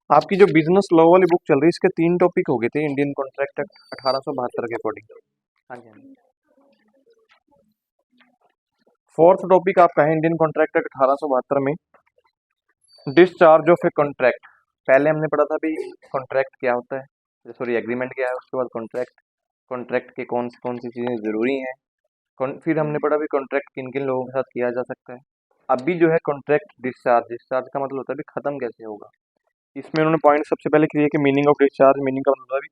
आपकी जो business law वाली बुक चल रही है इसके 3 टॉपिक हो गए थे इंडियन कॉन्ट्रैक्ट एक्ट 1872 के अकॉर्डिंग। हाँ जी हाँ जी। फोर्थ टॉपिक आपका है इंडियन कॉन्ट्रैक्ट एक्ट 1872 में डिस्चार्ज ऑफ ए कॉन्ट्रैक्ट। पहले हमने पढ़ा था भी कॉन्ट्रैक्ट क्या होता है, सॉरी एग्रीमेंट क्या है, उसके बाद कॉन्ट्रैक्ट, कॉन्ट्रैक्ट के कौन सी चीज़ें ज़रूरी हैं। फिर हमने पढ़ा भी कॉन्ट्रैक्ट किन किन लोगों के साथ किया जा सकता है। अभी जो है कॉन्ट्रैक्ट डिस्चार्ज, डिस्चार्ज का मतलब होता है भी खत्म कैसे होगा। इसमें उन्होंने पॉइंट सबसे पहले किया कि मीनिंग ऑफ डिस्चार्ज, मीनिंग का मतलब है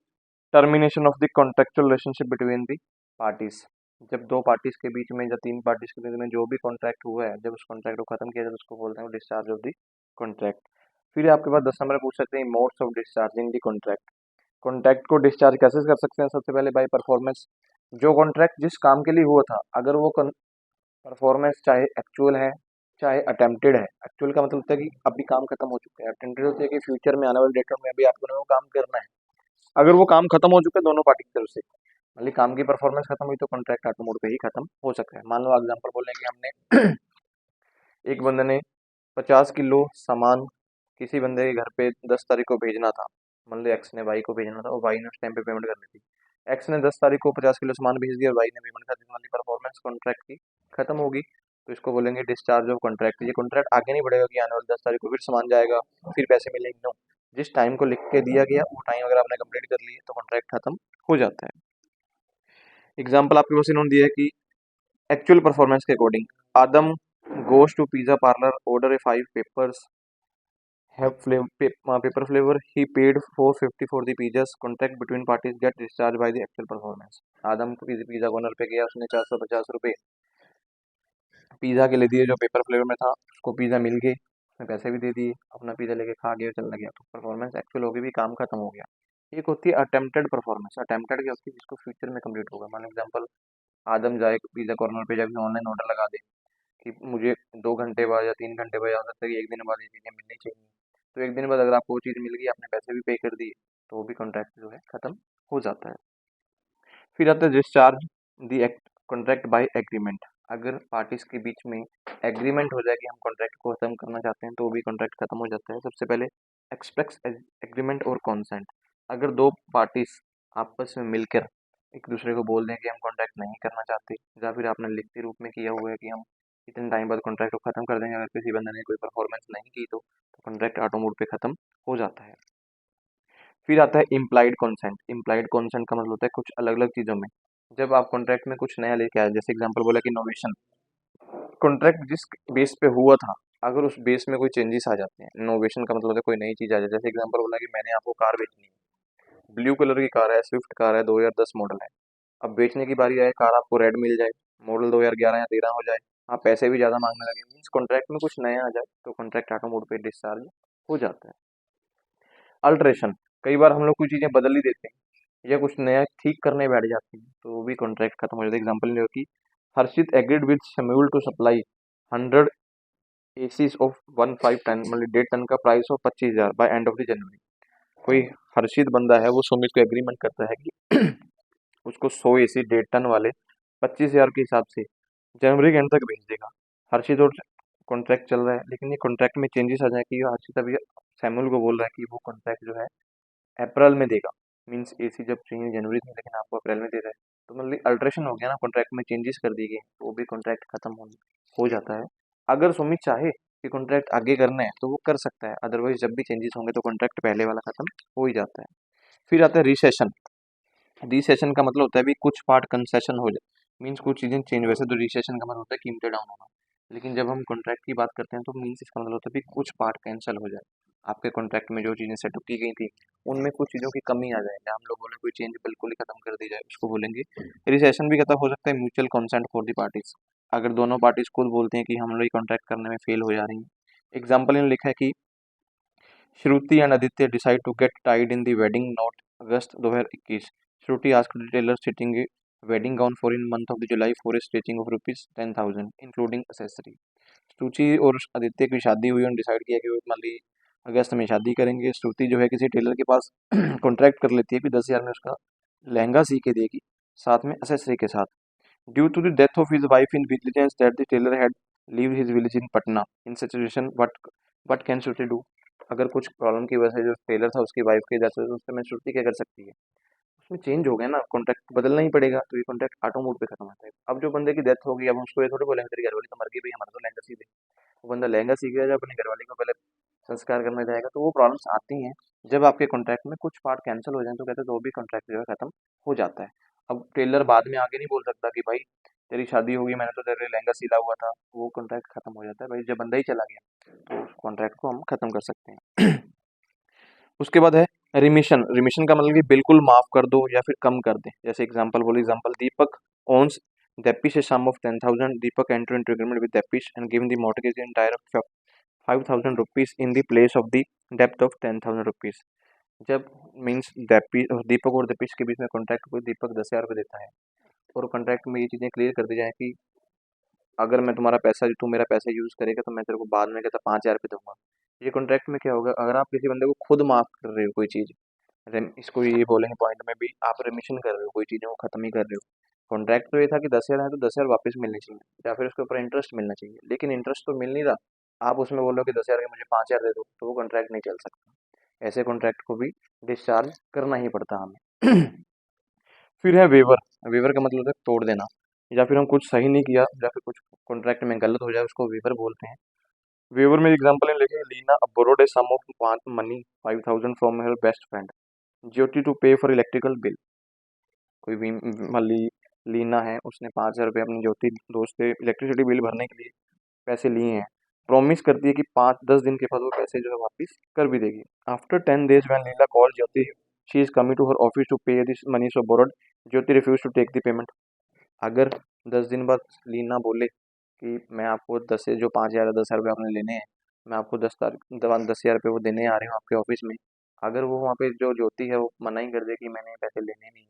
termination of the contractual relationship between the parties. जब दो पार्टीज के बीच में या तीन पार्टीज के बीच में जो भी कॉन्ट्रैक्ट हुआ है, जब उस कॉन्ट्रैक्ट को खत्म किया जाए तो उसको बोलते हैं डिस्चार्ज ऑफ द कॉन्ट्रैक्ट। फिर आपके पास 10 नंबर पूछ सकते हैं modes of discharging the contract. Contract को डिस्चार्ज कैसे कर सकते हैं, सबसे पहले बाय परफॉर्मेंस। जो कॉन्ट्रैक्ट जिस काम के लिए हुआ था, अगर वो परफॉर्मेंस चाहे एक्चुअल है चाहे अटेम्प्टेड है। एक्चुअल का मतलब होता है कि अभी काम खत्म हो चुका है, अटेम्प्टेड होता है कि फ्यूचर में आने वाले डेट में अभी आपको वो काम करना है। अगर वो काम खत्म हो चुका है दोनों पार्टी की तरफ से, मतलब काम की परफॉर्मेंस खत्म हुई, तो कॉन्ट्रैक्ट ऑटो मोड पे ही खत्म हो सकता है। मान लो एग्जांपल बोलें कि हमने एक बंदे ने 50 किलो सामान किसी बंदे के घर पे 10 तारीख को भेजना था। मान लो एक्स ने वाई को भेजना था और वाई ने उस टाइम पे पेमेंट करनी थी। एक्स ने 10 तारीख को 50 किलो सामान भेज दिया और वाई ने पेमेंट कर दी, वाली परफॉर्मेंस कॉन्ट्रैक्ट की खत्म होगी। तो इसको बोलेंगे डिस्चार्ज ऑफ कॉन्ट्रैक्ट। ये कॉन्ट्रैक्ट आगे नहीं बढ़ेगा कि आने वाली 10 तारीख को फिर सामान जाएगा फिर पैसे मिलेंगे, नो। जिस टाइम को लिख के दिया गया वो टाइम अगर आपने कंप्लीट कर लिए तो कॉन्ट्रैक्ट खत्म हो जाता है। एग्जाम्पल आपके पास इन्होंने दिया है कि एक्चुअल परफॉर्मेंस के according Adam goes to pizza parlor, order a 5 papers, have paper flavor. He paid 450 for the pizzas. Contract between parties get discharged by the actual performance. आदम को किसी पिज्जा कॉर्नर पे गया, उसने 450 रुपये पिज्जा के लिए दिए जो पेपर फ्लेवर में था। उसको पिज्जा मिल गई, उसने पैसे भी दे दिए, अपना पिज्जा लेके खा गया, चला गया। तो परफॉर्मेंस एक्चुअल होगी भी, काम खत्म हो गया। एक होती है अटेम्प्टेड परफॉर्मेंस। अटेम्प्टेड क्या होती है, जिसको फ्यूचर में कंप्लीट होगा। मान एग्जाम्पल आदम जाए पिज्जा कॉर्नर पे जाके ऑनलाइन ऑर्डर लगा दे कि मुझे 2 घंटे बाद या 3 घंटे बाद, या हो सकता है कि एक दिन बाद ये चीज़ें मिलनी चाहिए। तो एक दिन बाद अगर आपको वो चीज़ मिल गई, आपने पैसे भी पे कर दिए, तो वो भी कॉन्ट्रैक्ट जो है खत्म हो जाता है। फिर आता है discharge the contract by agreement. अगर पार्टीज के बीच में एग्रीमेंट हो जाए कि हम कॉन्ट्रैक्ट को खत्म करना चाहते हैं, तो वो भी कॉन्ट्रैक्ट खत्म हो जाता है। सबसे पहले एक्सप्रेस एग्रीमेंट और कॉन्सेंट। अगर दो पार्टीज आपस में मिलकर एक दूसरे को बोल दें कि हम कॉन्ट्रैक्ट नहीं करना चाहते, या फिर आपने लिखित रूप में किया हुआ है कि हम इतने टाइम बाद कॉन्ट्रैक्ट को खत्म कर देंगे, अगर किसी बंदे ने कोई परफॉर्मेंस नहीं की तो कॉन्ट्रैक्ट ऑटो मोड पे खत्म हो जाता है। फिर आता है इम्प्लाइड कॉन्सेंट। इम्प्लाइड कॉन्सेंट का मतलब होता है कुछ अलग अलग चीज़ों में जब आप कॉन्ट्रैक्ट में कुछ नया लेके आए, जैसे एग्जांपल बोला कि इनोवेशन। कॉन्ट्रैक्ट जिस बेस पे हुआ था, अगर उस बेस में कोई चेंजेस आ जाते हैं, इनोवेशन का मतलब होता है कोई नई चीज़ आ जाए। जैसे एग्जांपल बोला कि मैंने आपको कार बेचनी है, ब्लू कलर की कार है, स्विफ्ट कार है, 2010 मॉडल है। अब बेचने की बारी आए, कार आपको रेड मिल जाए, मॉडल 2011 या 13 हो जाए, आप पैसे भी ज़्यादा मांगने लगे, मीन्स कॉन्ट्रैक्ट में कुछ नया आ जाए, तो कॉन्ट्रैक्ट ऑटो मोड पे डिस्चार्ज हो जाता है। अल्ट्रेशन, कई बार हम लोग कुछ चीज़ें बदल ही देते हैं या कुछ नया ठीक करने बैठ जाते हैं, तो वो भी कॉन्ट्रैक्ट खत्म हो जाता है। एग्जाम्पल ये कि Harshit agreed with Samuel to supply 100 ACs of 15 ton, मतलब 1.5 टन का price of 25,000 by end of the January. कोई हर्षित बंदा है, वो सुमित को एग्रीमेंट करता है कि उसको 100 एसी 1.5 टन वाले 25,000 के हिसाब से जनवरी के एंड तक भेज देगा। हर्षित और कॉन्ट्रैक्ट चल रहा है, लेकिन ये कॉन्ट्रैक्ट में चेंजेस आ जाए कि हर्षित अभी सैमुअल को बोल रहा है कि वो कॉन्ट्रैक्ट जो है अप्रैल में देगा। मीन्स एसी जब चाहिए जनवरी में, लेकिन आपको अप्रैल में दे रहा है, तो मतलब अल्ट्रेशन हो गया ना, कॉन्ट्रैक्ट में चेंजेस कर दिए गए, तो वो भी कॉन्ट्रैक्ट खत्म हो जाता है। अगर सुमित चाहे कि कॉन्ट्रैक्ट आगे करना है तो वो कर सकता है, अदरवाइज जब भी चेंजेस होंगे तो कॉन्ट्रैक्ट पहले वाला खत्म हो ही जाता है। फिर आता है रिसेशन। रिसेशन का मतलब होता है भी कुछ पार्ट कंसेशन हो जाए, मीन्स कुछ चीज़ें चेंज। वैसे तो रिसेशन का मतलब होता है कीमतें डाउन होना, लेकिन जब हम कॉन्ट्रैक्ट की बात करते हैं तो मीन्स इसका मतलब होता है भी कुछ पार्ट कैंसिल हो जाए। आपके कॉन्ट्रैक्ट में जो चीज़ें सेट की गई थी उनमें कुछ चीज़ों की कमी आ जाए, या हम लोग बोले कोई चेंज बिल्कुल ही खत्म कर दी जाए, उसको बोलेंगे रिसेशन। भी खत्म हो सकता है mutual consent for the parties. अगर दोनों पार्टीज खुद बोलते हैं कि हम लोग कॉन्ट्रैक्ट करने में फेल हो जा रही हैं। एग्जाम्पल इन्होंने लिखा है कि Shruti and Aditya decide to get tied in the wedding note August 2021। Shruti asked the tailor sitting a wedding gown for in month of the July for a stitching of ₹10,000 including accessory. Shruti और आदित्य की शादी हुई, उन्होंने डिसाइड किया कि वो मान ली अगस्त में शादी करेंगे। श्रुति जो है किसी टेलर के पास कॉन्ट्रैक्ट कर लेती है कि 10,000 में उसका लहंगा सी के देगी, साथ में एसेसरी के साथ। Due to the death of his wife in vigilance that the tailor had leave his village in Patna in situation, what can Shruti do. अगर कुछ प्रॉब्लम की वजह से जो टेलर था उसकी वाइफ की डेथ हो तो उससे मैच्योरिटी क्या कर सकती है, उसमें चेंज हो गया ना, कॉन्ट्रैक्ट बदलना ही पड़ेगा, तो ये कॉन्ट्रैक्ट ऑटो मोड पे खत्म होता है। अब जो बंदे की डेथ होगी, अब हम उसको ये थोड़ी बोलेंगे तेरी घरवाली तो मर गई भाई, हमारा तो लहंगा सी दे। वो बंदा लहंगा सीख गया, जब अपनी घरवाली को पहले संस्कार करने जाएगा, तो वो प्रॉब्लम्स आती हैं जब आपके कॉन्ट्रैक्ट में कुछ पार्ट कैंसिल हो जाए, तो कहते हैं तो भी कॉन्ट्रैक्ट जो है खत्म हो जाता है। अब टेलर बाद में आके नहीं बोल सकता कि भाई तेरी शादी होगी, मैंने तो तेरे लिए लहंगा सिला हुआ था, वो कॉन्ट्रैक्ट खत्म हो जाता है भाई, जब बंदा ही चला गया तो उस कॉन्ट्रैक्ट को हम खत्म कर सकते हैं। उसके बाद है रिमिशन। रिमिशन का मतलब कि बिल्कुल माफ कर दो या फिर कम कर दे। जैसे एग्जांपल बोलो, example Deepak owns Depish a sum of 10,000. Deepak entered into agreement with Depish and given the mortgage the entire of 5,000 rupees in the place of the debt of 10,000 rupees. जब मीन्स दीपक और दीपेश के बीच में कॉन्ट्रैक्ट को दीपक 10,000 रुपये देता है, और कॉन्ट्रैक्ट में ये चीज़ें क्लियर कर दी जाए कि अगर मैं तुम्हारा पैसा, तू मेरा पैसा यूज़ करेगा तो मैं तेरे को बाद में कहता 5,000 रुपये दूंगा। ये कॉन्ट्रैक्ट में क्या होगा, अगर आप किसी बंदे को खुद माफ कर रहे हो कोई चीज़, इसको ये बोलेंगे पॉइंट में भी, आप रेमिशन कर रहे हो, कोई चीज़ें वो खत्म ही कर रहे हो। कॉन्ट्रैक्ट तो ये था कि 10,000 है तो 10,000 वापस मिलने चाहिए, या फिर उसके ऊपर इंटरेस्ट मिलना चाहिए, लेकिन इंटरेस्ट तो मिल नहीं रहा। आप उसमें बोलो कि 10,000 के मुझे 5,000 दे दो, तो वो कॉन्ट्रैक्ट नहीं चल सकता। ऐसे कॉन्ट्रैक्ट को भी डिस्चार्ज करना ही पड़ता हमें। फिर है वेवर। वेवर का मतलब होता है तोड़ देना, या फिर हम कुछ सही नहीं किया या फिर कुछ कॉन्ट्रैक्ट में गलत हो जाए, उसको वेवर बोलते हैं। वेवर में एग्जांपल है, लिखे Leena borrowed a sum of money 5,000 from her best friend Jyoti to pay for electrical bill. कोई भी लीना है, उसने 5,000 रुपये अपनी ज्योति दोस्त से इलेक्ट्रिसिटी बिल भरने के लिए पैसे लिए हैं। प्रॉमिस करती है कि 5-10 दिन के बाद वो पैसे जो है वापस कर भी देगी। After 10 days when Leela call Jyoti, she is coming to her office to pay this money so borrowed, Jyoti refuse to take the payment. अगर 10 दिन बाद लीना बोले कि मैं आपको 10 से जो 5,000 10,000 रुपये आपने लेने हैं, मैं आपको 10,000 रुपये वो देने आ रही हूँ आपके ऑफिस में, अगर वो वहाँ पे जो ज्योति है वो मना ही कर दे कि मैंने पैसे लेने नहीं है,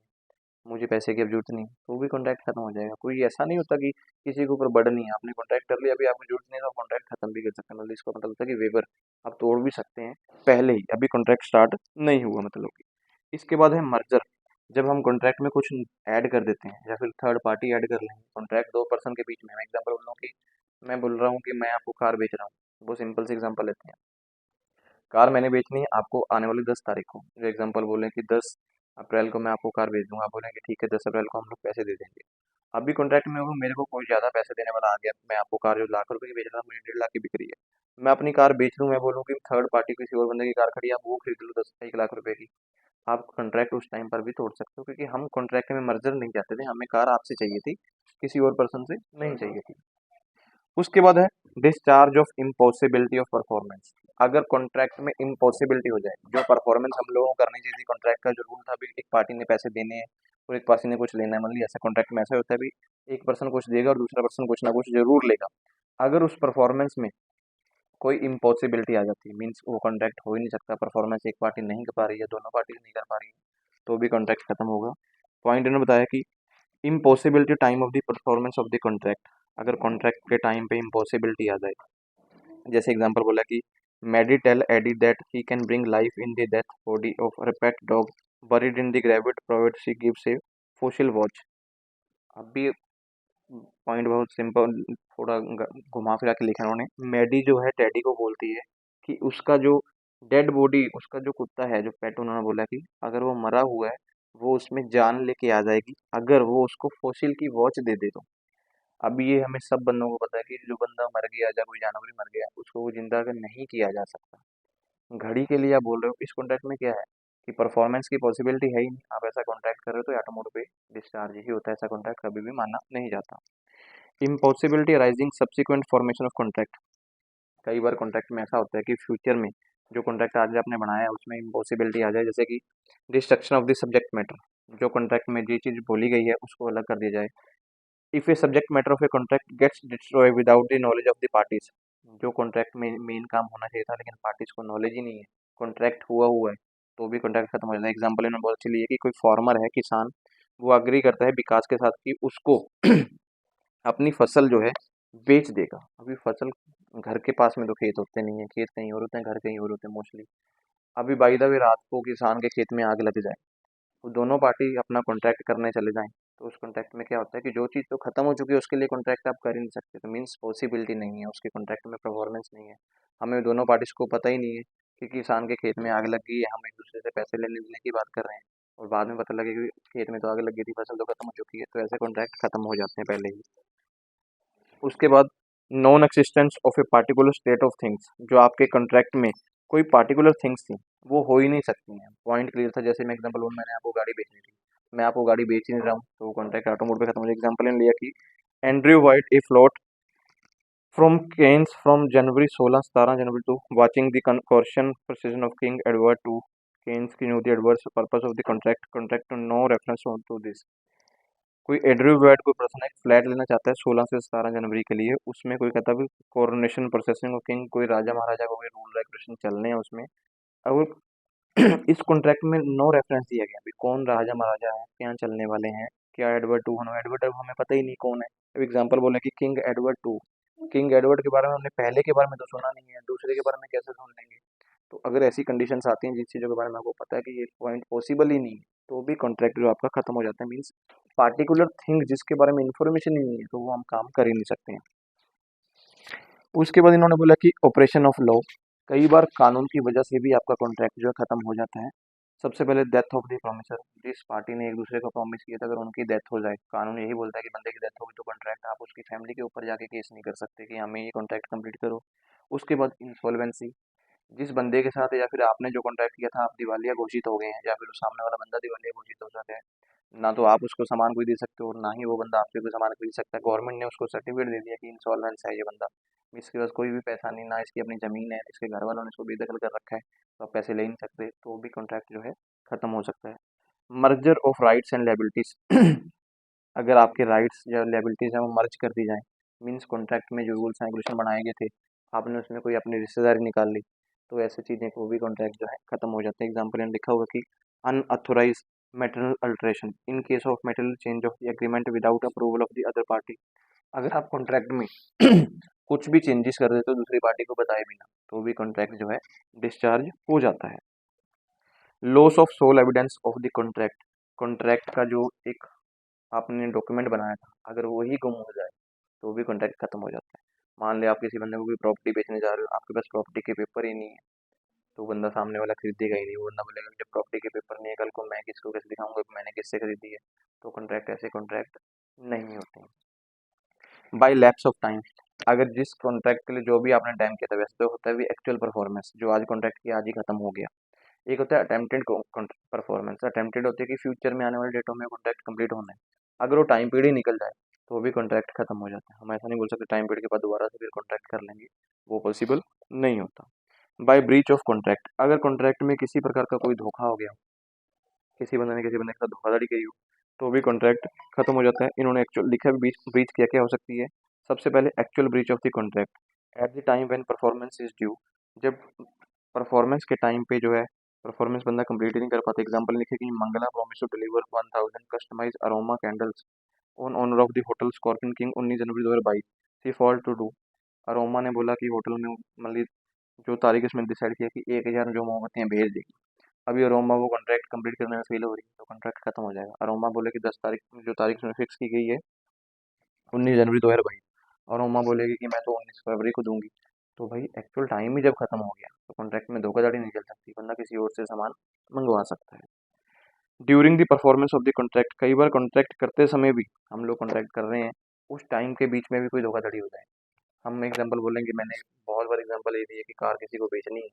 मुझे पैसे की अब जरूरत नहीं, तो भी कॉन्ट्रैक्ट खत्म हो जाएगा। कोई ऐसा नहीं होता कि किसी के ऊपर बर्डन नहीं है, आपने कॉन्ट्रैक्ट कर लिया, अभी आपको जरूरत नहीं है तो कॉन्ट्रैक्ट खत्म भी कर सकते हैं। मतलब इसका मतलब होता है कि वेवर आप तोड़ भी सकते हैं पहले ही, अभी कॉन्ट्रैक्ट स्टार्ट नहीं हुआ मतलब कि। इसके बाद है मर्जर। जब हम कॉन्ट्रैक्ट में कुछ ऐड कर देते हैं या फिर थर्ड पार्टी ऐड कर लेंगे, कॉन्ट्रैक्ट दो पर्सन के बीच में। मैं एग्जाम्पल बोल रहा हूँ कि मैं बोल रहा हूँ कि मैं आपको कार बेच रहा हूँ, वो सिंपल से एग्जाम्पल लेते हैं। कार मैंने बेचनी है आपको आने वाली 10 तारीख को, जो एग्जांपल बोलें कि 10 अप्रैल को मैं आपको कार बेच दूंगा, आप बोलेंगे ठीक है 10 अप्रैल को हम लोग पैसे दे देंगे। अभी कॉन्ट्रैक्ट में होगा मेरे को कोई ज़्यादा पैसे देने वाला आ गया, मैं आपको कार जो लाख रुपए की बेच रहा था मुझे 1.5 लाख की बिक रही है, मैं अपनी कार बेच लूँ, मैं बोलूँ कि थर्ड पार्टी किसी और बंदे की कार खड़ी है, आप वो खरीद लो 1 लाख रुपए की। आप कॉन्ट्रैक्ट उस टाइम पर भी तोड़ सकते हो, क्योंकि हम कॉन्ट्रैक्ट में मर्जर नहीं चाहते थे, हमें कार आपसे चाहिए थी, किसी और पर्सन से नहीं चाहिए थी। उसके बाद है discharge of impossibility of performance. अगर कॉन्ट्रैक्ट में इम्पॉसिबिलिटी हो जाए, जो परफॉर्मेंस हम लोगों को करनी चाहिए थी, कॉन्ट्रैक्ट का जो रूल था भी, एक पार्टी ने पैसे देने हैं और एक पार्टी ने कुछ लेना है, मतलब ऐसा कॉन्ट्रैक्ट में ऐसा होता है भी, एक पर्सन कुछ देगा और दूसरा पर्सन कुछ ना कुछ जरूर लेगा। अगर उस परफॉर्मेंस में कोई इम्पॉसिबिलिटी आ जाती है, मीन्स वो कॉन्ट्रैक्ट हो ही नहीं सकता, परफॉर्मेंस एक पार्टी नहीं कर पा रही है, दोनों पार्टी नहीं कर पा रही है, तो भी कॉन्ट्रैक्ट खत्म होगा। पॉइंट ने बताया कि impossibility time of the performance of the contract. अगर कॉन्ट्रैक्ट के टाइम पे इम्पॉसिबिलिटी आ जाए, जैसे एग्जांपल बोला कि Maddy tell Eddie that he can bring life in the death body of a pet dog buried in the graveyard provide she gives a fossil watch. अब भी पॉइंट बहुत सिंपल, थोड़ा घुमा फिरा के लिखा है उन्होंने। मेडी जो है टेडी को बोलती है कि उसका जो डेड बॉडी, उसका जो कुत्ता है, जो पेट, उन्होंने बोला कि अगर वो मरा हुआ है वो उसमें जान लेके आ जाएगी अगर वो उसको फॉसिल की वॉच दे दे तो। अब ये हमें सब बंदों को पता है कि जो बंदा मर गया या कोई जानवर ही मर गया उसको वो जिंदा अगर नहीं किया जा सकता। घड़ी के लिए आप बोल रहे हो, इस कॉन्ट्रैक्ट में क्या है कि परफॉर्मेंस की पॉसिबिलिटी है ही नहीं, आप ऐसा कॉन्ट्रैक्ट कर रहे हो तो ऑटो मोड पे डिस्चार्ज ही होता है, ऐसा कॉन्ट्रैक्ट कभी भी माना नहीं जाता। Impossibility arising subsequent formation of contract. कई बार कॉन्ट्रैक्ट में ऐसा होता है कि फ्यूचर में जो कॉन्ट्रैक्ट आज आपने बनाया है उसमें इम्पॉसिबिलिटी आ जाए, जैसे कि destruction of the subject matter, जो कॉन्ट्रैक्ट में जो चीज़ बोली गई है उसको अलग कर दिया जाए। If a subject matter of a contract gets destroy without the knowledge of the parties. जो कॉन्ट्रैक्ट में मेन काम होना चाहिए था लेकिन पार्टीज को नॉलेज ही नहीं है, कॉन्ट्रैक्ट हुआ है, तो भी कॉन्ट्रैक्ट खत्म हो जाता है। एग्जाम्पल इन्होंने बहुत अच्छी ली है कि कोई फार्मर है, किसान, वो अग्री करता है विकास के साथ कि उसको अपनी फसल जो है बेच देगा। अभी फसल, घर के पास में तो खेत होते नहीं है, खेत कहीं और होते हैं, घर कहीं और होते हैं मोस्टली। अभी बाई द वे रात को किसान के खेत में आग लग जाए, वो दोनों पार्टी अपना कॉन्ट्रैक्ट करने चले जाएं, तो उस कॉन्ट्रैक्ट में क्या होता है कि जो चीज़ तो खत्म हो चुकी है उसके लिए कॉन्ट्रैक्ट आप कर ही नहीं सकते, तो मीन्स पॉसिबिलिटी नहीं है, उसके कॉन्ट्रैक्ट में परफॉर्मेंस नहीं है। हमें दोनों पार्टीज को पता ही नहीं है कि किसान के खेत में आग लग गई है, हम एक दूसरे से पैसे लेने देने की बात कर रहे हैं और बाद में पता लगे कि खेत में तो आग लग गई थी, फसल तो खत्म हो चुकी है, तो ऐसे कॉन्ट्रैक्ट खत्म हो जाते हैं पहले ही। उसके बाद non existence of a particular state of things, जो आपके कॉन्ट्रैक्ट में कोई पार्टिकुलर थिंग्स थी वो हो ही नहीं सकती हैं। पॉइंट क्लियर था, जैसे मैं एग्जांपल लूँ, मैंने आपको गाड़ी बेचनी थी, मैं आपको गाड़ी बेच ही नहीं रहा हूँ, तो वो कॉन्ट्रैक्ट ऑटो मोड पे खत्म हो जाएगा। एग्जांपल ने लिया कि Andrew White a float from Cannes from January 16-17 January to watching the coronation procession of King Edward to Cannes की new the adverse purpose of the contract to no reference on to this. कोई Andrew White कोई person एक flat लेना चाहता है 16 से 17 जनवरी के लिए, उसमें कोई कहता है कोरोनेशन प्रोसेसिंग ऑफ किंग, कोई राजा महाराजा को कोई रूल रेगुलेशन चलने हैं उसमें। अब इस कॉन्ट्रैक्ट में नो रेफरेंस दिया गया, अभी कौन राजा महाराजा है, क्या चलने वाले हैं, क्या एडवर्ड टू होना, एडवर्ड अब हमें पता ही नहीं कौन है। अब एग्जांपल बोले कि King Edward two, King Edward के बारे में हमने पहले के बारे में तो सुना नहीं है, दूसरे के बारे में कैसे सुन लेंगे। तो अगर ऐसी कंडीशंस आती हैं जिन चीज़ों के बारे में आपको पता है कि ये पॉइंट पॉसिबल ही नहीं है, तो भी कॉन्ट्रैक्ट जो आपका खत्म हो जाता है। मीन्स पार्टिकुलर थिंग जिसके बारे में इंफॉर्मेशन ही नहीं है, तो वो हम काम कर ही नहीं सकते हैं। उसके बाद इन्होंने बोला कि ऑपरेशन ऑफ लॉ, कई बार कानून की वजह से भी आपका कॉन्ट्रैक्ट जो है खत्म हो जाता है। सबसे पहले डेथ ऑफ द प्रोमिसर, जिस पार्टी ने एक दूसरे को प्रॉमिस किया था अगर उनकी डेथ हो जाए, कानून यही बोलता है कि बंदे की डेथ होगी तो कॉन्ट्रैक्ट आप उसकी फैमिली के ऊपर जाके केस नहीं कर सकते कि हमें ये कॉन्ट्रैक्ट कंप्लीट करो। उसके बाद इंसॉल्वेंसी, जिस बंदे के साथ या फिर आपने जो कॉन्ट्रैक्ट किया था आप दिवालिया घोषित हो गए हैं, या फिर उस सामने वाला बंदा दिवालिया घोषित हो जाता है, ना तो आप उसको सामान कोई दे सकते हो और ना ही वो बंदा आपसे कोई सामान खरीद सकता है। गवर्नमेंट ने उसको सर्टिफिकेट दे दिया कि इंसॉल्वेंस है ये बंदा, इसके पास कोई भी पैसा नहीं, ना इसकी अपनी ज़मीन है, इसके घर वालों ने इसको बेदखल कर रखा है, तो आप पैसे ले नहीं सकते, तो भी कॉन्ट्रैक्ट जो है ख़त्म हो सकता है। Merger of rights and liabilities, अगर आपके राइट्स या लायबिलिटीज़ हैं वो मर्ज कर दी जाएँ, मीन्स कॉन्ट्रैक्ट में जो रूल्स एंड रेगुलेशन बनाए गए थे, आपने उसमें कोई अपनी रिश्तेदारी निकाल ली, तो ऐसी चीज़ें को भी कॉन्ट्रैक्ट जो है खत्म हो जाते हैं। एग्जाम्पल में लिखा हुआ कि unauthorise material alteration in case of material change of the agreement without approval of the other party, अगर आप कॉन्ट्रैक्ट में कुछ भी चेंजेस कर देते हो दूसरी पार्टी को बताए बिना, तो भी कॉन्ट्रैक्ट जो है डिस्चार्ज हो जाता है। Loss of sole evidence of the contract, contract का जो एक आपने डॉक्यूमेंट बनाया था अगर वही गुम हो जाए, तो भी कॉन्ट्रैक्ट खत्म हो जाता है। मान लिया आप किसी बंदे को कोई प्रॉपर्टी बेचने जा रहे हो, आपके पास प्रॉपर्टी के पेपर ही नहीं है, तो बंदा सामने वाला खरीदेगा ही नहीं, वो बंदा बोलेगा जब प्रॉपर्टी के पेपर नहीं है कल को मैं किसको कैसे दिखाऊंगा कि मैंने किससे खरीदी है, तो कॉन्ट्रैक्ट ऐसे कॉन्ट्रैक्ट नहीं होते हैं। बाई लैप्स ऑफ टाइम, अगर जिस कॉन्ट्रैक्ट के लिए जो भी आपने टाइम किया था, वैसे तो होता है भी एक्चुअल परफॉर्मेंस, जो आज कॉन्ट्रैक्ट किया आज ही खत्म हो गया। एक होता है अटेम्प्टेड परफॉर्मेंस, अटेम्प्टेड होती है कि फ्यूचर में आने वाले डेटों में कॉन्ट्रैक्ट कंप्लीट होना है, अगर वो टाइम पीरियड ही निकल जाए तो भी कॉन्ट्रैक्ट खत्म हो जाता है। हम ऐसा नहीं बोल सकते टाइम पीरियड के बाद दोबारा से फिर कॉन्ट्रैक्ट कर लेंगे, वो पॉसिबल नहीं होता। बाय ब्रीच ऑफ कॉन्ट्रैक्ट, अगर कॉन्ट्रैक्ट में किसी प्रकार का कोई धोखा हो गया, किसी बंदे ने किसी बंदे के साथ धोखाधड़ी करी हो, तो भी कॉन्ट्रैक्ट खत्म हो जाता है। इन्होंने एक्चुअल लिखा है ब्रीच, ब्रीच क्या क्या हो सकती है। सबसे पहले actual breach of the contract at the time when performance is due, जब परफॉर्मेंस के टाइम पे जो है परफॉर्मेंस बंदा कंप्लीट ही नहीं कर पाता। एग्जांपल लिखे कि Mangala promise to deliver 1000 customise aroma candles on honour of the hotel Scorpion King 19 January 2022, she fall to do. Aroma ने बोला कि होटल में मतलब जो तारीख इसमें डिसाइड किया कि 1000 जो मोमबत्तियाँ भेज देगी, अभी अरोमा वो कॉन्ट्रैक्ट कंप्लीट करने में फेल हो रही है, तो कॉन्ट्रैक्ट खत्म हो जाएगा। अरोमा बोले कि 10 तारीख, जो तारीख इसमें फिक्स की गई है 19 जनवरी 2022, और अरोमा बोलेगी कि मैं तो 19 फरवरी को दूंगी, तो भाई एक्चुअल टाइम ही जब खत्म हो गया तो कॉन्ट्रैक्ट में धोखाधड़ी नहीं चल सकती, बंदा किसी और से सामान मंगवा सकता है। During the performance of the contract, कई बार कॉन्ट्रैक्ट करते समय भी हम लोग कॉन्ट्रैक्ट कर रहे हैं, उस टाइम के बीच में भी कोई धोखाधड़ी हो जाए। हम एग्जांपल बोलेंगे, मैंने बहुत बार एग्जांपल ये दी है कि कार किसी को बेचनी है,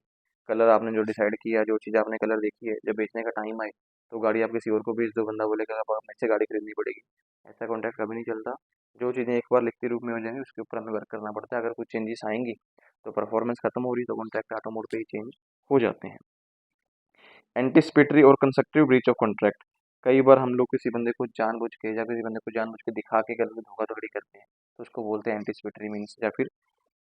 कलर आपने जो डिसाइड किया, जो चीज़ आपने कलर देखी है, जब बेचने का टाइम आए तो गाड़ी आप किसी और को बेच दो, बंदा बोलेगा अब आप मुझसे गाड़ी खरीदनी पड़ेगी। ऐसा कॉन्ट्रैक्ट कभी नहीं चलता। जो चीज़ें एक बार लिखित रूप में हो जाएंगी उसके ऊपर हमें वर्क करना पड़ता है। अगर कुछ चेंजेस आएंगी तो परफॉर्मेंस खत्म हो रही तो कॉन्ट्रैक्ट ऑटो मोड पे ही चेंज हो जाते हैं। एंटिसिपेटरी और कंस्ट्रक्टिव ब्रीच ऑफ कॉन्ट्रैक्ट, कई बार हम लोग किसी बंदे को जानबूझ के या किसी बंदे को जानबूझ के दिखा के गलत धोखाधड़ी करते हैं, तो उसको बोलते हैं एंटिसिपेटरी मीन्स, या फिर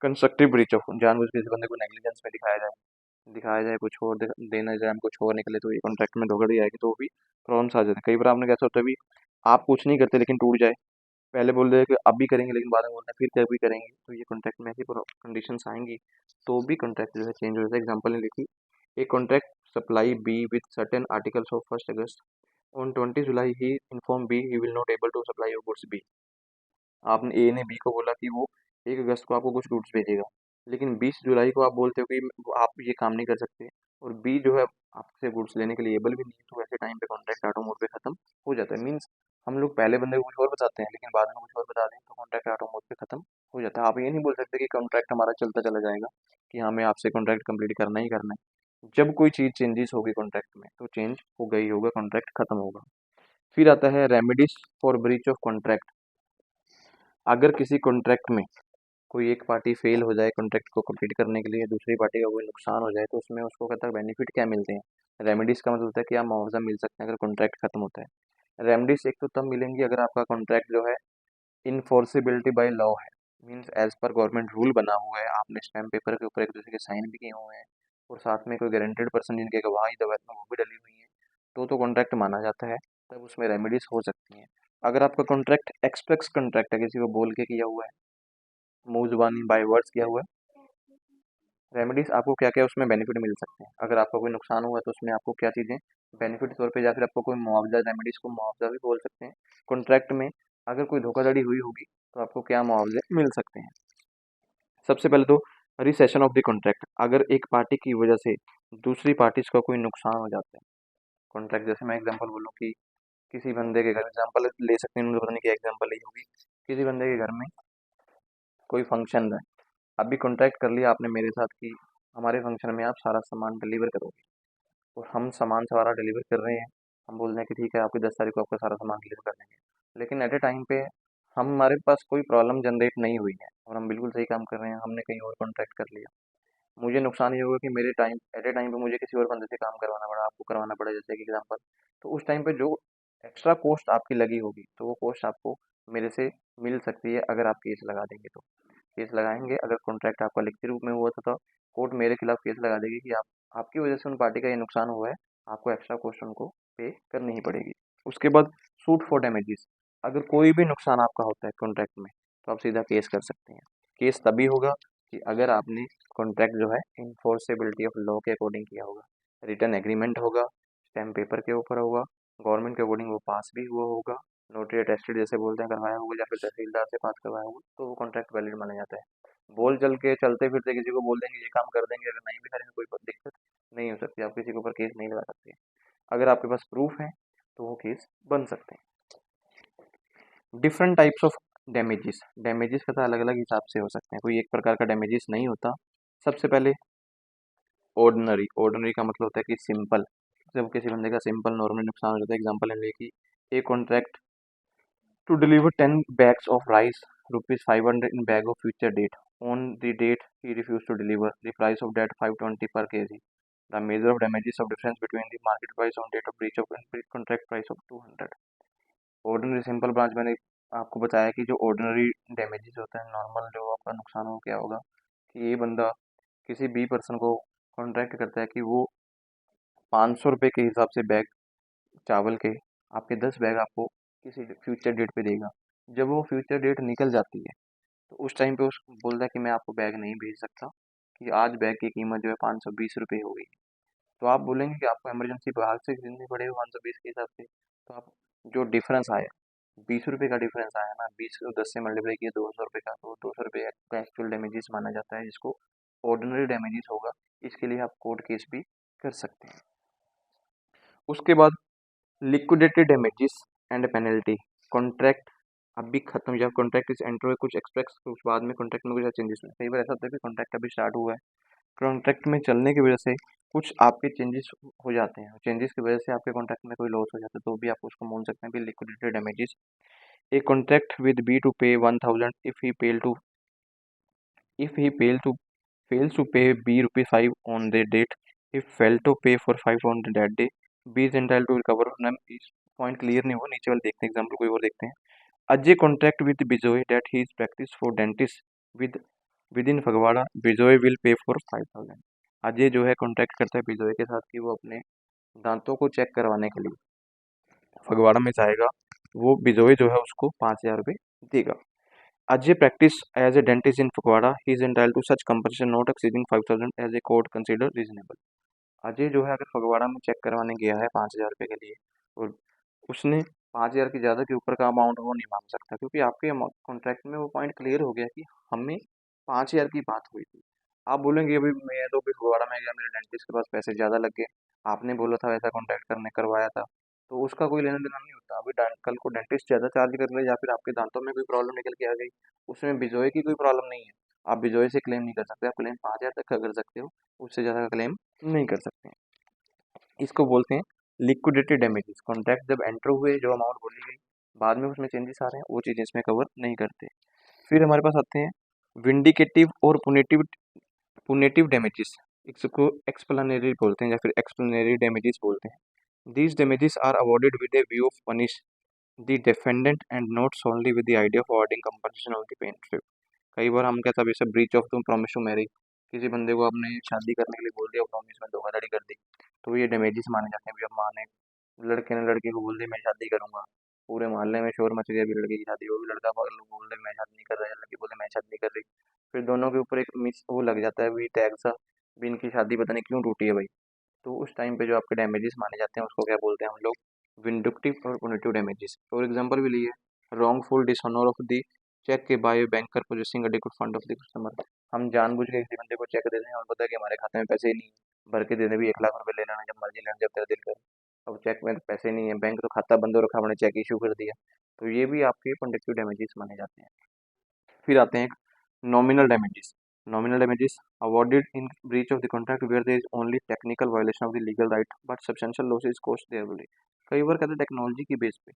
कंस्ट्रक्टिव ब्रीच ऑफ, जानबूझ के किसी बंदे को नेग्लिजेंस में दिखाया जाए कुछ और देना जाए हम कुछ और निकले, तो ये कॉन्ट्रैक्ट में धोखाधड़ी आएगी, तो भी प्रॉब्लम्स आ जाते हैं। कई बार आपने कैसा होता है भी आप कुछ नहीं करते लेकिन टूट जाए, पहले बोल रहे कि अब भी करेंगे लेकिन बाद में बोलते हैं फिर कभी करेंगे, तो ये कॉन्ट्रैक्ट में ऐसी कंडीशंस आएंगी, तो भी कॉन्ट्रैक्ट जो है चेंज हो जाता है। एग्जाम्पल ने लिखी, a contract supply B with certain articles of 1 August, on 20 July he inform B he will not able to supply your goods B. आपने ए ने बी को बोला कि वो 1 अगस्त को आपको कुछ गुड्स भेजेगा, लेकिन 20 जुलाई को आप बोलते हो कि आप ये काम नहीं कर सकते, और बी जो है आपसे गुड्स लेने के लिए एबल भी नहीं है, तो ऐसे टाइम पे कॉन्ट्रैक्ट ऑटो मोड पे खत्म हो जाता है। मीन्स हम लोग पहले बंदे को कुछ और बताते हैं, लेकिन बाद में कुछ और बता दें, तो कॉन्ट्रैक्ट ऑटो मोड पे खत्म हो जाता है। आप ये नहीं बोल सकते कि कॉन्ट्रैक्ट हमारा चलता चला जाएगा, कि हमें आपसे कॉन्ट्रैक्ट कंप्लीट करना ही करना है। जब कोई चीज़ चेंजेस होगी कॉन्ट्रैक्ट में, तो चेंज हो गई होगा, कॉन्ट्रैक्ट खत्म होगा। फिर आता है remedies for breach of contract. अगर किसी कॉन्ट्रैक्ट में कोई एक पार्टी फेल हो जाए कॉन्ट्रैक्ट को कंप्लीट करने के लिए, दूसरी पार्टी का कोई नुकसान हो जाए, तो उसमें उसको कहता है बेनिफिट क्या मिलते हैं। रेमेडीज का मतलब होता है कि आप मुआवजा मिल सकते हैं अगर कॉन्ट्रैक्ट खत्म होता है। रेमेडीज एक तो तब मिलेंगी अगर आपका कॉन्ट्रैक्ट जो है इनफोर्सिबिलिटी बाय लॉ है, means as per government rule बना हुआ है, आपने स्टैम्प पेपर के ऊपर एक दूसरे के साइन भी किए हुए हैं, और साथ में कोई गारंटेड पर्सन जिनके गवाही दवा में वो भी डली हुई है, तो कॉन्ट्रैक्ट माना जाता है। तब उसमें रेमेडीज हो सकती हैं। अगर आपका कॉन्ट्रैक्ट एक्सप्रेस कॉन्ट्रैक्ट है, किसी को बोल के किया हुआ है, मुंह जुबानी बाय वर्ड्स किया हुआ है, रेमेडीज आपको क्या क्या उसमें बेनिफिट मिल सकते हैं। अगर आपका कोई नुकसान हुआ है तो उसमें आपको क्या चीज़ें बेनिफिट तौर पे, या फिर आपको कोई मुआवजा, रेमेडीज को मुआवजा भी बोल सकते हैं। कॉन्ट्रैक्ट में अगर कोई धोखाधड़ी हुई होगी तो आपको क्या मुआवजे मिल सकते हैं। सबसे पहले तो रिसेशन ऑफ द कॉन्ट्रैक्ट। अगर एक पार्टी की वजह से दूसरी पार्टीज का कोई नुकसान हो जाता है कॉन्ट्रैक्ट, जैसे मैं एग्जांपल बोलूँ कि किसी बंदे के घर, एग्जांपल ले सकते हैं, मुझे पता नहीं क्या एग्जांपल ली होगी, किसी बंदे के घर में कोई फंक्शन है, अभी कॉन्ट्रैक्ट कर लिया आपने मेरे साथ कि हमारे फंक्शन में आप सारा सामान डिलीवर करोगे, और हम सामान सारा डिलीवर कर रहे हैं। हम बोल रहे हैं कि ठीक है, आपकी 10 तारीख को आपका सारा सामान डिलीवर कर देंगे, लेकिन एट ए टाइम पे हमारे पास कोई प्रॉब्लम जनरेट नहीं हुई है और हम बिल्कुल सही काम कर रहे हैं, हमने कहीं और कॉन्ट्रैक्ट कर लिया। मुझे नुकसान ये होगा कि मेरे टाइम एट ए टाइम पे मुझे किसी और बंदे से काम करवाना पड़ा, आपको करवाना पड़ा, जैसे कि एग्जांपल। तो उस टाइम पे जो एक्स्ट्रा कॉस्ट आपकी लगी होगी, तो वो कॉस्ट आपको मेरे से मिल सकती है अगर आप केस लगा देंगे तो। केस लगाएंगे, अगर कॉन्ट्रैक्ट आपका लिखित रूप में हुआ था, तो कोर्ट मेरे खिलाफ केस लगा देगी कि आप, आपकी वजह से उन पार्टी का ये नुकसान हुआ है, आपको एक्स्ट्रा कॉस्ट उनको पे करनी ही पड़ेगी। उसके बाद सूट फॉर डैमेजेस। अगर कोई भी नुकसान आपका होता है कॉन्ट्रैक्ट में, तो आप सीधा केस कर सकते हैं। केस तभी होगा कि अगर आपने कॉन्ट्रैक्ट जो है इन्फोर्सेबिलिटी ऑफ लॉ के अकॉर्डिंग किया होगा, रिटर्न एग्रीमेंट होगा, स्टैम्प पेपर के ऊपर होगा, गवर्नमेंट के अकॉर्डिंग वो पास भी हुआ होगा, नोटरी अटेस्टेड जैसे बोलते हैं करवाया होगा, या फिर तहसीलदार से पास करवाया होगा, तो वो कॉन्ट्रैक्ट वैलिड माना जाता है। बोल चल के चलते फिरते किसी को बोल देंगे ये काम कर देंगे, अगर नहीं भी करेंगे कोई दिक्कत नहीं हो सकती, आप किसी के ऊपर केस नहीं लगा सकते। अगर आपके पास प्रूफ है तो वो केस बन सकते हैं। Different types of damages. Damages का अलग अलग हिसाब से हो सकते हैं, कोई एक प्रकार का डैमेजेस नहीं होता। सबसे पहले ऑर्डिनरी। ऑर्डिनरी का मतलब होता है कि सिंपल, जब किसी बंदे का सिंपल नॉर्मल नुकसान हो जाता है। एग्जांपल ले कि एक contract to deliver 10 bags of rice, ₹500 in bag of future date. On the date he refused to deliver, the price of that 520 per kg. The measure of damages of difference between the market price on date of breach of and contract price of 200. Ordinary simple branch मैंने आपको बताया कि जो ordinary damages होता है, normal जो आपका नुकसान हो, क्या होगा कि ये बंदा किसी बी पर्सन को कॉन्ट्रैक्ट करता है कि वो 500 रुपये के हिसाब से बैग चावल के आपके 10 बैग आपको किसी फ्यूचर डेट पे देगा। जब वो फ्यूचर डेट निकल जाती है, तो उस टाइम पे उस बोलता है कि मैं आपको बैग नहीं भेज सकता, कि आज बैग की कीमत जो है 520 रुपये हो गई। तो आप बोलेंगे कि आपको इमरजेंसी बाहर से खरीदनी पड़ेगी 520 के हिसाब से, तो आप जो डिफरेंस आया, 20 रुपये का डिफरेंस आया ना, 20 को 10 से मल्टीप्लाई किया 200 रुपये का, तो 200 रुपये का एक्चुअल डैमेजेस माना जाता है, जिसको ऑर्डिनरी डैमेजेस होगा। इसके लिए आप कोर्ट केस भी कर सकते हैं। उसके बाद liquidated damages and penalty. Contract अभी खत्म, या कॉन्ट्रैक्ट इस एंटर हुए कुछ एक्सपेक्ट्स, कुछ बाद में कॉन्ट्रैक्ट में कुछ चेंजेस हुए। कई बार ऐसा होता है कि कॉन्ट्रैक्ट अभी स्टार्ट हुआ है, कॉन्ट्रैक्ट में चलने की वजह से कुछ आपके चेंजेस हो जाते हैं, चेंजेस की वजह से आपके कॉन्ट्रैक्ट में कोई लॉस हो जाता है, तो भी आप उसको बोल सकते हैं कि liquidated damages. A contract with B to pay 1000 if he fails to pay B ₹5 on the date, if fail to pay for 5 on that day, B is entitled to recover from them। इस point clear नहीं हुआ, नीचे वाले देखते हैं, example कोई और देखते हैं। Ajay contract with Bijoy that he is practice for dentist with in Phagwara, Bijoy will pay for 5000। Ajay जो है कॉन्ट्रैक्ट करता है बिजोय के साथ कि वो अपने दांतों को चेक करवाने के लिए फगवाड़ा में जाएगा, वो बिजोय जो है उसको 5000 रुपये देगा। Ajay practice as a dentist in Fukwara. He is entitled to such compensation not exceeding 5000 as a court consider reasonable। Ajay जो है अगर फगवाड़ा में चेक करवाने गया है 5000 रुपये के लिए, और उसने 5000 की ज़्यादा के ऊपर का अमाउंट वो नहीं मांग सकता, क्योंकि आपके कॉन्ट्रैक्ट में वो पॉइंट क्लियर हो गया कि हमें 5000 की बात हुई थी। आप बोलेंगे अभी मैं तो अभी फगवाड़ा में गया, मेरे डेंटिस्ट के पास पैसे ज़्यादा लग गए, आपने बोला था ऐसा कॉन्टैक्ट करने करवाया था, तो उसका कोई लेना देना नहीं होता। अभी कल को डेंटिस्ट ज़्यादा चार्ज कर ले या फिर आपके दांतों में कोई प्रॉब्लम निकल के आ गई, उसमें बिजोए की कोई प्रॉब्लम नहीं है, आप बिजोए से क्लेम नहीं कर सकते, आप क्लेम 5,000 तक का कर सकते हो, उससे ज़्यादा का क्लेम नहीं कर सकते। इसको बोलते हैं लिक्विडेटेड डैमेजेस। कॉन्ट्रैक्ट जब एंटर हुए, जो अमाउंट बोली गई, बाद में उसमें चेंजेस आ रहे हैं, वो चीज़ें इसमें कवर नहीं करते। फिर हमारे पास आते हैं विंडिकेटिव और पुनेटिव पुनेटिव डैमेजेस। इसको एक्सप्लेनरी बोलते हैं या फिर एक्सप्लेनरी डैमेजेस बोलते हैं। These damages are awarded with a view of punish the defendant and not only with the idea of awarding compensation of the pain. कई बार हम कहते हैं जैसे ब्रीच ऑफ तुम प्रॉमिस टू मैरी, किसी बंदे को आपने शादी करने के लिए बोल दिया, प्रॉमिस में धोखाधड़ी कर दी, तो ये डैमेजेस माने जाते हैं। भी अब माने लड़के ने लड़के को बोल दिया मैं शादी करूंगा, पूरे मोहल्ले में शोर मच गया, भी लड़के की शादी हो गई, लड़का बोल दे मैं शादी नहीं कर रहा, लड़की बोले मैं शादी नहीं कर रही, फिर दोनों के ऊपर एक मिस वो लग जाता है भी टैग सा, भी इनकी शादी पता नहीं क्यों टूटी है भाई। तो उस टाइम पे जो आपके डैमेजेस माने जाते हैं उसको क्या बोलते हैं हम लोग, विंडक्टिव और पुनिटिव डैमेजेस। फॉर एग्जांपल भी लिए, wrongful dishonour of the cheque के by banker possessing adequate fund of the customer. हम जानबूझ के किसी बंदे को चेक दे दें और पता है कि हमारे खाते में पैसे ही नहीं है, भर के दे दें भी 1 लाख रुपए ले लेना जब मर्जी लेना जब तेरा दिल करे, अब चेक में तो पैसे नहीं है, बैंक तो खाता बंद हो रखा, हमने चेक इशू कर दिया, तो ये भी आपके प्रोडक्टिव डैमेजेस माने जाते हैं। फिर आते हैं nominal damages. Nominal damages awarded in breach of the contract where there is only technical violation of the legal right but substantial losses cost there will. कई बार कहते हैं टेक्नोलॉजी की बेस पे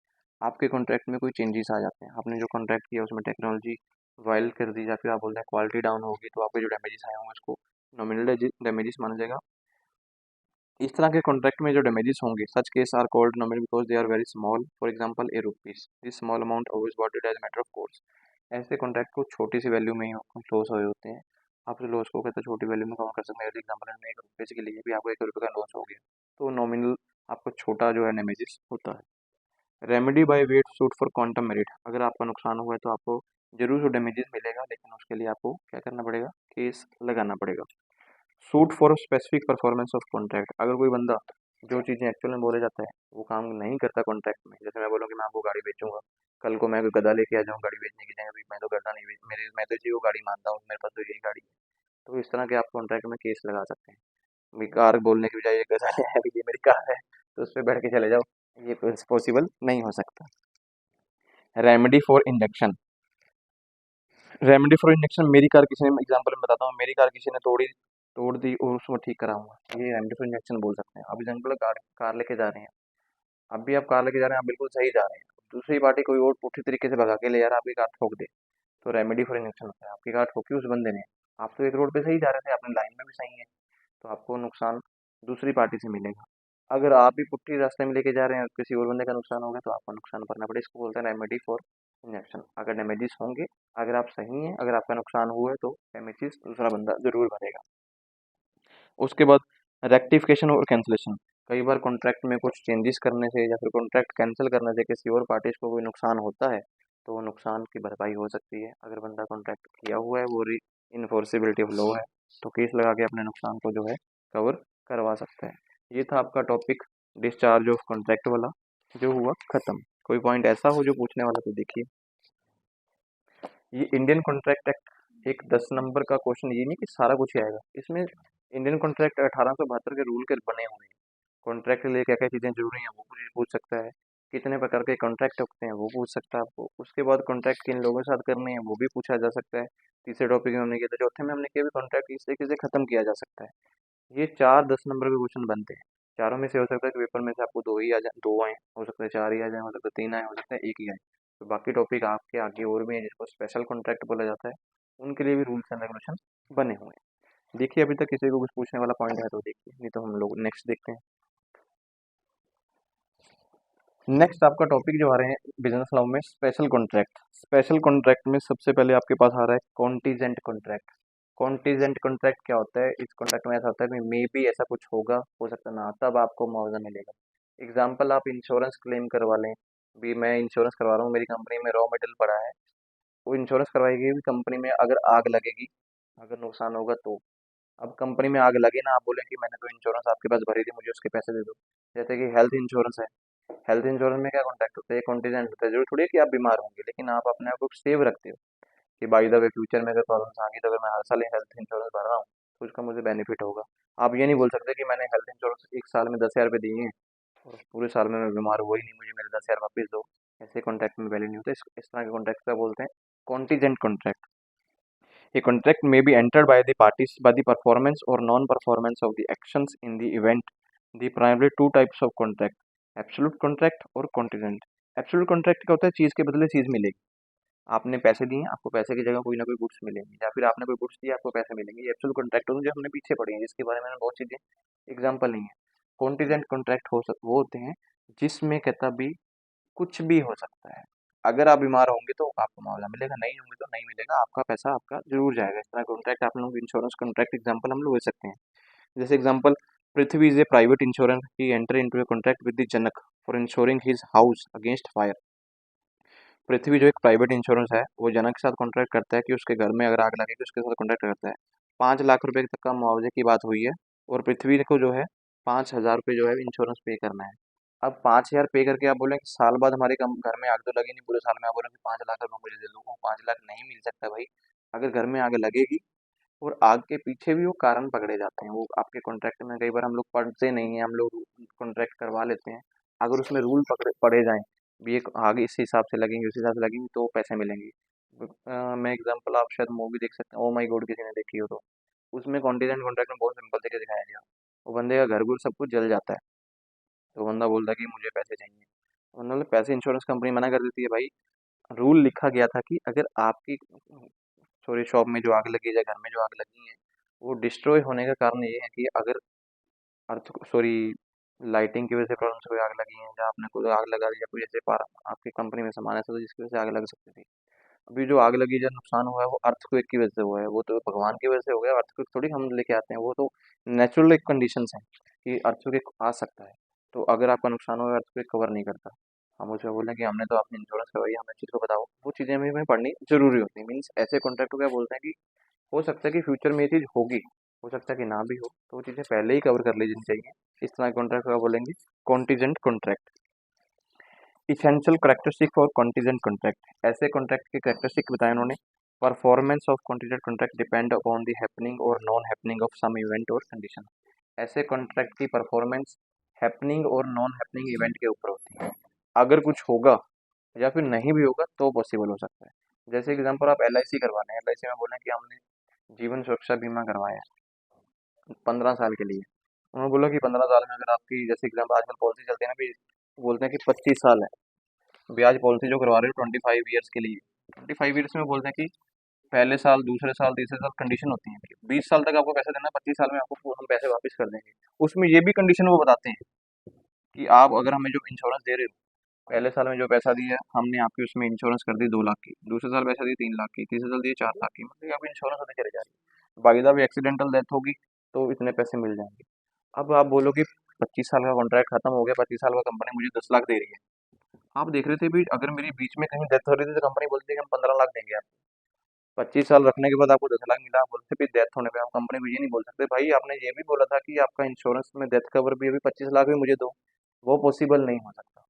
आपके कॉन्ट्रैक्ट में कोई चेंजेस आ जाते हैं, आपने जो कॉन्ट्रैक्ट किया उसमें टेक्नोलॉजी वायल कर दी या फिर आप बोलते हैं क्वालिटी डाउन होगी, तो आपके जो डैमेजेस आए होंगे उसको नॉमिनल डैमेजेस माना जाएगा। इस तरह के कॉन्ट्रैक्ट में जो डैमेजेस होंगे, such case are called nominal because they are very small, for example a rupees, this small amount always awarded as matter of course. ऐसे कॉन्ट्रैक्ट को छोटी सी वैल्यू में ही लॉस हुए होते हैं, आप जो लॉस को कहते हैं छोटी वैल्यू में कवर कर सकते हैं। एग्जाम्पल में 1 रुपये के लिए भी आपको 1 रुपये का लॉस हो गया, तो नॉमिनल आपको छोटा जो है डैमेजेस होता है। Remedy by weight suit for quantum merit, अगर आपका नुकसान हुआ है तो आपको जरूर से डैमेजेस मिलेगा, लेकिन उसके लिए आपको क्या करना पड़ेगा, केस लगाना पड़ेगा। Suit for specific performance of contract, अगर कोई बंदा जो चीज़ें एक्चुअल में बोले जाता है वो काम नहीं करता कॉन्ट्रैक्ट में, जैसे मैं बोलूँ कि मैं आपको गाड़ी बेचूंगा, कल को मैं कोई गधा लेके आ जाऊँ गाड़ी बेचने की जगह, भी मैं तो गधा नहीं बेच, मेरे मैं तो जी वो गाड़ी मानता हूँ, मेरे पास तो यही गाड़ी है, तो इस तरह के आप कॉन्ट्रैक्ट में केस लगा सकते हैं। भी कार बोलने की बजाय ये गधा ले आया कि ये मेरी कार है, तो उस पर बैठ के चले जाओ, ये पॉसिबल नहीं हो सकता। Remedy for induction. Remedy for induction, मेरी कार किसी ने, एग्जांपल में बताता हूँ, मेरी कार किसी ने तोड़ दी और उसको ठीक कराऊंगा, ये रेमेडी फॉर इंडक्शन बोल सकते हैं। अब एग्जांपल कार कार लेके जा रहे हैं, अब भी आप कार लेके जा रहे हैं, आप बिल्कुल सही जा रहे हैं, दूसरी पार्टी कोई और पुठी तरीके से भगा के ले यार आपकी कार ठोक दे, तो रेमेडी फॉर इंडक्शन होता है, आपकी कार ठोकी उस बंदे ने, आप तो एक रोड पे सही जा रहे थे, अपने लाइन में भी सही है, तो आपको नुकसान दूसरी पार्टी से मिलेगा। अगर आप भी पुट्ठी रास्ते में लेके जा रहे हैं, किसी और बंदे का नुकसान हो गया, तो आपको नुकसान भरना पड़ेगा, इसको बोलते हैं रेमेडी फॉर इंजेक्शन। अगर डैमेजेस होंगे, अगर आप सही हैं, अगर आपका नुकसान हुआ है, तो डैमेजेस दूसरा बंदा जरूर भरेगा। उसके बाद रेक्टिफिकेशन और कैंसिलेशन। कई बार कॉन्ट्रैक्ट में कुछ चेंजेस करने से या फिर कॉन्ट्रैक्ट कैंसिल करने से किसी और पार्टी को कोई नुकसान होता है, तो वो नुकसान की भरपाई हो सकती है। अगर बंदा कॉन्ट्रैक्ट किया हुआ है वो इन्फोर्सिबिलिटी ऑफ लॉ है, तो केस लगा के अपने नुकसान को जो है कवर करवा सकता है। ये था आपका टॉपिक डिस्चार्ज ऑफ कॉन्ट्रैक्ट वाला, जो हुआ खत्म। कोई पॉइंट ऐसा हो जो पूछने वाला, तो देखिए। ये इंडियन कॉन्ट्रैक्ट एक्ट एक 10 नंबर का क्वेश्चन, ये नहीं कि सारा कुछ ही आएगा इसमें। इंडियन कॉन्ट्रैक्ट 1872 के रूल के बने हुए हैं, कॉन्ट्रैक्ट के लिए क्या क्या चीज़ें जरूरी हैं वो भी पूछ सकता है, कितने प्रकार के कॉन्ट्रैक्ट होते हैं वो पूछ सकता है आपको, उसके बाद कॉन्ट्रैक्ट किन लोगों के साथ करने हैं वो भी पूछा जा सकता है। तीसरे टॉपिक में हमने किया था, चौथे में हमने किया भी कॉन्ट्रैक्ट किस तरीके से खत्म किया जा सकता है। ये 4 10 नंबर के क्वेश्चन बनते हैं, चारों में से हो सकता है कि पेपर में से आपको दो ही आ जाए, दो आए, हो सकता है 4 ही आ जाए, हो सकता है 3 आए, हो सकता है एक ही आए, तो बाकी टॉपिक आपके आगे और भी हैं जिसको स्पेशल कॉन्ट्रैक्ट बोला जाता है, उनके लिए भी रूल्स एंड रेगुलेशन बने हुए हैं। देखिए अभी तक किसी को कुछ पूछने वाला पॉइंट है तो देखिए, नहीं तो हम लोग नेक्स्ट देखते हैं। नेक्स्ट आपका टॉपिक जो आ रहे हैं बिजनेस लॉ में स्पेशल कॉन्ट्रैक्ट। स्पेशल कॉन्ट्रैक्ट में सबसे पहले आपके पास आ रहा है कॉन्टीजेंट कॉन्ट्रैक्ट। कॉन्टीजेंट कॉन्ट्रैक्ट क्या होता है, इस कॉन्ट्रैक्ट में ऐसा होता है कि मे बी ऐसा कुछ होगा, हो सकता ना, तब आपको मुआवजा मिलेगा। एग्जाम्पल, आप इंश्योरेंस क्लेम करवा लें, भी मैं इंश्योरेंस करवा रहा हूँ, मेरी कंपनी में रॉ मटेरियल पड़ा है, वो इंश्योरेंस करवाएगी भी कंपनी में, अगर आग लगेगी, अगर नुकसान होगा तो। अब कंपनी में आग लगे ना, आप बोले कि मैंने तो इंश्योरेंस आपके पास भरी थी, मुझे उसके पैसे दे दो। जैसे कि हेल्थ इंश्योरेंस है, हेल्थ इंश्योरेंस में क्या कॉन्टैक्ट होता है, कॉन्टीजेंट होता है, जरूर थोड़ी है कि आप बीमार होंगे, लेकिन आप अपने आप को सेव रखते हो कि बाई द वे फ्यूचर में अगर प्रॉब्लम्स आ गई, तो अगर मैं हर साल हेल्थ इंश्योरेंस भर रहा हूँ, तो उसका मुझे बेनिफिट होगा। आप ये नहीं बोल सकते कि मैंने हेल्थ इंश्योरेंस एक साल में 10,000 रुपये दिए हैं और पूरे साल में मैं बीमार हुआ ही नहीं, मुझे मेरे 10,000 वापस दो। ऐसे कॉन्ट्रैक्ट में वैल्यू नहीं होता। इस तरह के कॉन्ट्रैक्ट का बोलते हैं contingent contract. A contract may be entered by the parties by the performance or non-performance of the actions in the event. The primarily two types of contract, absolute contract और contingent. Absolute contract क्या होता है? चीज़ के बदले चीज़ मिलेगी। आपने पैसे दिए, आपको पैसे की जगह कोई ना कोई गुड्स मिलेंगे, या फिर आपने कोई गुड्स दिया, आपको पैसे मिलेंगे। ये एब्सोल्यूट कॉन्ट्रैक्ट होते हैं जो हमने पीछे पढ़े हैं, जिसके बारे में मैंने बहुत चीज़ें एग्जाम्पल नहीं है। कॉन्टीजेंट कॉन्ट्रैक्ट वो होते हैं जिसमें कहता भी कुछ भी हो सकता है। अगर आप बीमार होंगे तो आपको मुआवजा मिलेगा, नहीं होंगे तो नहीं मिलेगा, आपका पैसा आपका जरूर जाएगा। इस तरह कॉन्ट्रैक्ट आप लोग इंश्योरेंस कॉन्ट्रैक्ट एग्जांपल हम लोग ले सकते हैं। जैसे example, Prithvi is a private insurance, he enter into a contract with the Janak for insuring his house against fire. Prithvi जो एक प्राइवेट इंश्योरेंस है, वो जनक के साथ कॉन्ट्रैक्ट करता है कि उसके घर में अगर आग लगेगी उसके साथ कॉन्ट्रैक्ट करता है। 5 लाख रुपए तक का मुआवजे की बात हुई है और पृथ्वी को जो है 5,000 रुपये जो है इंश्योरेंस पे करना है। अब 5,000 पे करके आप बोलें कि साल बाद हमारे कम घर में आग तो लगी नहीं, पूरे साल में आप बोलें कि 5 लाख रुपये मुझे दे दो, वो 5 लाख नहीं मिल सकता भाई। अगर घर में आग लगेगी और आग के पीछे भी वो कारण पकड़े जाते हैं, वो आपके कॉन्ट्रैक्ट में कई बार हम लोग पढ़ते नहीं है, हम लोग कॉन्ट्रैक्ट करवा लेते हैं। अगर उसमें रूल पकड़े पड़े जाएं भी, एक आग इस हिसाब से लगेंगे, उस हिसाब से लगेंगे तो पैसे मिलेंगे। मैं एग्जांपल, आप शायद मूवी देख सकते हैं, ओ माई गॉड, किसी ने देखी हो तो। उसमें कॉन्टीजेंट कॉन्ट्रैक्ट में बहुत सिंपल तरीके दिखाया गया। वो बंदे का घर घुर सब कुछ जल जाता है, तो बंदा बोलता है कि मुझे पैसे चाहिए। मतलब पैसे इंश्योरेंस कंपनी मना कर देती है भाई। रूल लिखा गया था कि अगर आपकी सॉरी शॉप में जो आग लगी है या घर में जो आग लगी है, वो डिस्ट्रॉय होने का कारण ये है कि अगर अर्थ सॉरी लाइटिंग की वजह से प्रॉब्लम से कोई आग लगी है, या आपने कोई आग लगा दी, या कोई ऐसे आपकी कंपनी में सामान ऐसा था जिसकी वजह से आग लग सकती थी। अभी जो आग लगी, जो नुकसान हुआ है, वो अर्थक्वेक की वजह से हुआ है। वो तो भगवान की वजह से हो गया, अर्थक्वेक थोड़ी हम लेके आते हैं, वो तो नेचुरल एक कंडीशंस है कि अर्थक्वेक आ सकता है। तो अगर आपका नुकसान हुआ है, अर्थक्वेक कवर नहीं करता। हम उसमें बोलें कि हमने तो अपनी इंश्योरेंस करवाई है, हमें चीज़ को बताओ, वो चीज़ें हमें पढ़नी जरूरी होती है। मीन्स ऐसे कॉन्ट्रैक्ट को क्या बोलते हैं कि हो सकता है कि फ्यूचर में ये चीज़ होगी, हो सकता है कि ना भी हो, तो वो चीज़ें पहले ही कवर कर ली जानी चाहिए। इस तरह के कॉन्ट्रैक्ट को क्या बोलेंगे? Contingent contract. Essential characteristic for contingent contract, ऐसे कॉन्ट्रैक्ट की करेक्टरिस्टिक बताया उन्होंने। Performance of contingent contract depend upon the happening और non happening of some event और कंडीशन। ऐसे कॉन्ट्रैक्ट की परफॉर्मेंस हैपनिंग और नॉन हैपनिंग इवेंट के ऊपर होती है। अगर कुछ होगा या फिर नहीं भी होगा तो पॉसिबल हो सकता है। जैसे एग्जांपल, आप LIC करवाना है, LIC में बोलें कि हमने जीवन सुरक्षा बीमा करवाया है 15 साल के लिए। उन्होंने बोला कि 15 साल में अगर आपकी, जैसे एग्जाम्पल आजकल पॉलिसी चलती है ना भी, बोलते हैं कि 25 साल है ब्याज पॉलिसी जो करवा रहे हो 25 ईयर्स के लिए। 25 ईयर्स में बोलते हैं कि पहले साल, दूसरे साल, तीसरे साल कंडीशन होती है, 20 साल तक आपको पैसे देना, 25 साल में आपको हम पैसे वापस कर देंगे। उसमें ये भी कंडीशन वो बताते हैं कि आप अगर हमें जो इंश्योरेंस दे रहे हो, पहले साल में जो पैसा दिया हमने आपकी, उसमें इंश्योरेंस कर दी 2 लाख की, दूसरे साल पैसा दिए 3 लाख की, तीसरे साल दिए 4 लाख की, मतलब आपकी इंश्योरेंस होती चली जा रही है। बाकी भी एक्सीडेंटल डेथ होगी तो इतने पैसे मिल जाएंगे। अब आप बोलो कि 25 साल का कॉन्ट्रैक्ट खत्म हो गया, 25 साल का कंपनी मुझे 10 लाख दे रही है। आप देख रहे थे भी, अगर मेरी बीच में कहीं डेथ हो रही थी तो कंपनी बोलती है कि हम 15 लाख देंगे आपको। 25 साल रखने के बाद आपको 10 लाख मिला, आप बोलते भी डेथ होने पे आप कंपनी को ये नहीं बोल सकते भाई आपने ये भी बोला था कि आपका इंश्योरेंस में डेथ कवर भी अभी 25 लाख भी मुझे दो। वो पॉसिबल नहीं हो सकता,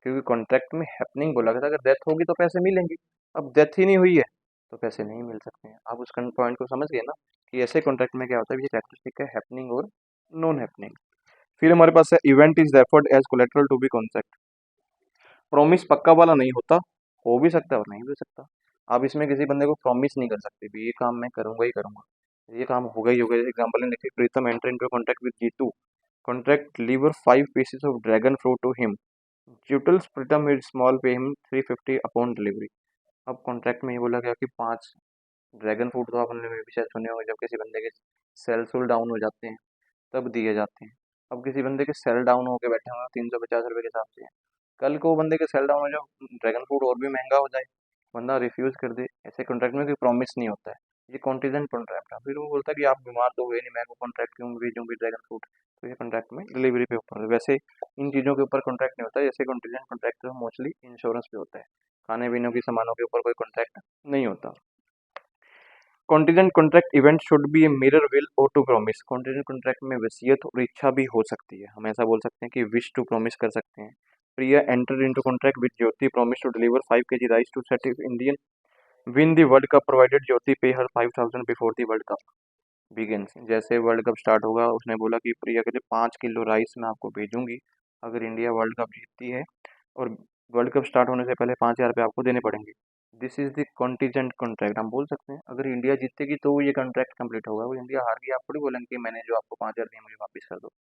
क्योंकि कॉन्ट्रैक्ट में हैपनिंग बोला गया था, अगर डेथ होगी तो पैसे मिलेंगे। अब डेथ ही नहीं हुई है तो पैसे नहीं मिल सकते हैं। आप उस पॉइंट को समझ गए ना कि ऐसे कॉन्ट्रैक्ट में क्या होता है, ये कैरेक्टरिस्टिक है हैपनिंग और नॉन हैपनिंग। फिर हमारे पास है event is referred as collateral to be contract. Promise पक्का वाला नहीं होता, हो भी सकता है और नहीं भी हो सकता। आप इसमें किसी बंदे को प्रॉमिस नहीं कर सकते भी ये काम मैं करूंगा ही करूंगा, ये काम होगा ही होगा। एग्जाम्पल ने देखिए, Pritam enter into contract with Jeetu, contract deliver 5 pieces of dragon fruit to him, Jeetu tells Pritam with small pay him 350 upon delivery. अब कॉन्ट्रैक्ट में ये बोला गया कि 5 ड्रैगन फ्रूट, तो आपने भी शायद सुने होंगे, जब किसी बंदे के सेल सुल डाउन हो जाते हैं तब दिए जाते हैं। अब किसी बंदे के सेल डाउन होकर बैठे हुए हैं 350 रुपये के हिसाब से, कल को वो बंदे के सेल डाउन हो जाए, ड्रैगन फ्रूट और भी महंगा हो जाए, बंदा रिफ्यूज कर दे। ऐसे कॉन्ट्रैक्ट में कोई प्रॉमिस नहीं होता है, ये कॉन्टीजेंट कॉन्ट्रैक्ट है। फिर वो बोलता है कि आप बीमार तो हुए नहीं, मैं को कॉन्ट्रैक्ट क्यों भेजूँ भी ड्रैगन फ्रूट, तो ये कॉन्ट्रैक्ट में डिलीवरी पे ऊपर है। वैसे इन चीज़ों के ऊपर कॉन्ट्रैक्ट नहीं होता है, जैसे कॉन्टीजेंट कॉन्ट्रैक्ट तो मोस्टली इंश्योरेंस पे होता है। खाने पीने की सामानों के ऊपर कोई कॉन्ट्रैक्ट नहीं होता। Contingent contract event should be a mirror will और टू प्रॉमिस। कॉन्टीजेंट कॉन्ट्रैक्ट में वसीयत और इच्छा भी हो सकती है, हम ऐसा बोल सकते हैं कि विश टू प्रॉमिस कर सकते हैं। Priya enter into contract with Jyoti, promise to deliver 5 kg rice to set Indian win the world cup provided Jyoti pay her 5,000 before the world cup. Begins. जैसे वर्ल्ड कप स्टार्ट होगा, उसने बोला कि प्रिया के लिए 5 किलो राइस मैं आपको भेजूंगी अगर इंडिया वर्ल्ड कप जीतती है, और वर्ल्ड कप स्टार्ट होने से पहले 5,000 रुपये आपको देने पड़ेंगे। This is the contingent contract, हम बोल सकते हैं अगर इंडिया जीतेगी तो ये कॉन्ट्रैक्ट कंप्लीट होगा। वो इंडिया हार गई, आप थोड़ी बोलेंगे कि मैंने जो आपको 5,000 दिए मुझे वापस कर दो।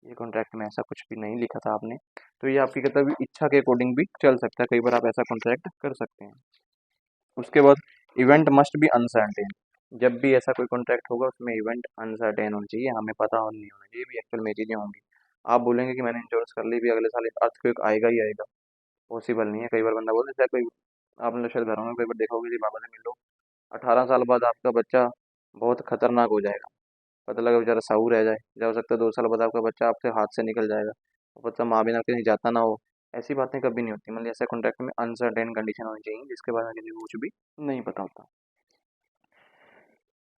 ये कॉन्ट्रैक्ट में ऐसा कुछ भी नहीं लिखा था आपने। तो ये आपकी मतलब इच्छा के अकॉर्डिंग भी चल सकता है, कई बार आप ऐसा कॉन्ट्रैक्ट कर सकते हैं। उसके बाद इवेंट मस्ट बी अनसर्टेन। जब भी ऐसा कोई कॉन्ट्रैक्ट होगा उसमें इवेंट अनसर्टेन होना चाहिए, हमें पता और नहीं होना चाहिए भी एक्चुअल में ये चीज़ें होंगी। आप बोलेंगे कि मैंने इंश्योरेंस कर ली भी अगले साल अर्थक्वेक आएगा ही आएगा, पॉसिबल नहीं है। कई बार बंदा बोल देता है, कोई आपने शायद घरों में कई बार देखा होगा कि बाबा से मिल लो, 18 साल बाद आपका बच्चा बहुत खतरनाक हो जाएगा, पता लगा बेचारा साऊ रह जाए, या हो सकता है 2 साल बाद आपका बच्चा आपसे हाथ से निकल जाएगा, और बच्चा माँ बिना कहीं जाता ना हो। ऐसी बातें कभी नहीं होती, मतलब ऐसे कॉन्ट्रैक्ट में अनसर्टेन कंडीशन होनी चाहिए जिसके बारे में किसी को कुछ भी नहीं पता होता।